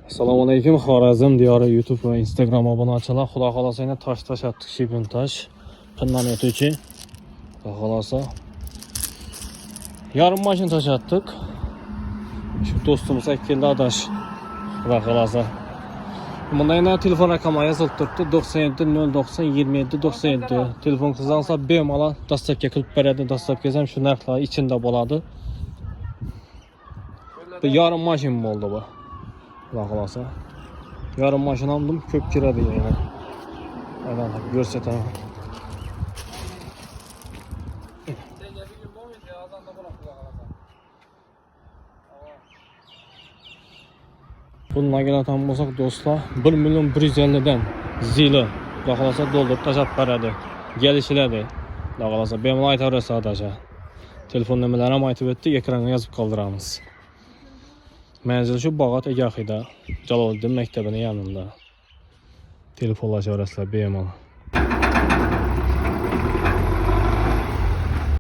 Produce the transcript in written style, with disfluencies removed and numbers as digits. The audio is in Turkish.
Assalomu alaykum, Xorazm diyori YouTube va Instagram obunachilar. Xudo xolasa yana tosh atdik, shibin tosh. Qindan o'tuvchi. Xudo xolasa yarım mashina tosh atdik. Shu do'stimiz keldi adash. Xudo xolasa. Bunda yana telefon raqami yozilib turibdi. 97 090 27 97. Telefon qilsangiz bemalol dastavka qilib beradi. Dastavka ham shu narxlar ichida bo'ladi. Bu yarım mashina bo'ldi bu. Xudo xolasa. Yarım mashina oldim, ko'p kiradi yana. Aynan ko'rsataman. Bundan gelatan bo'lsak do'stlar, 1 milyon 150 dan zili Xudo xolasa doldurib tashab beradi. Kelishiladi. Xudo xolasa bemalol aytaverasiz adaşa. Telefon numaralarni ham aytib o'tdik, ekranga yozib qoldiramiz. Manzil shu Bog'ot Egahida, Jaloliddin maktabining yonida. Telefonlashaverasizlar bemalol.